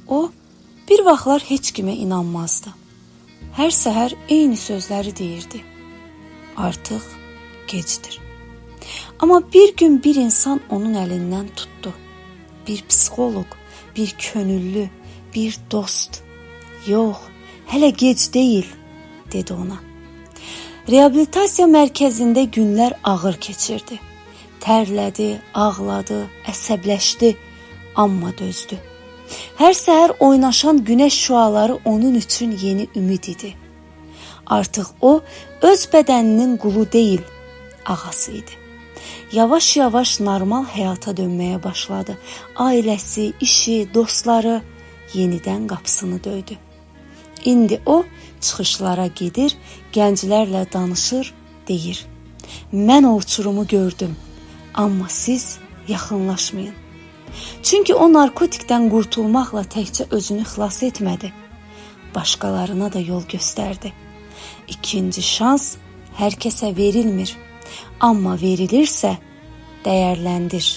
O bir vaxtlar heç kimə inanmazdı. Hər səhər eyni sözləri deyirdi. Artıq gecdir. Amma bir gün bir insan onun əlindən tutdu. Bir psixoloq, bir könüllü, bir dost. Yox, hələ gec deyil, dedi ona. Reabilitasiya mərkəzində günlər ağır keçirdi. Tərlədi, ağladı, əsəbləşdi, amma dözdü. Hər səhər oynaşan günəş şüaları onun üçün yeni ümid idi. Artıq o, öz bədəninin qulu deyil, ağası idi. Yavaş-yavaş normal həyata dönməyə başladı. Ailəsi, işi, dostları yenidən qapısını döydü. İndi o, çıxışlara gedir, gənclərlə danışır, deyir. Mən o uçurumu gördüm, amma siz yaxınlaşmayın. Çünki o narkotikdən qurtulmaqla təkcə özünü xilas etmədi, başqalarına da yol göstərdi. İkinci şans hər kəsə verilmir, amma verilirsə dəyərləndir.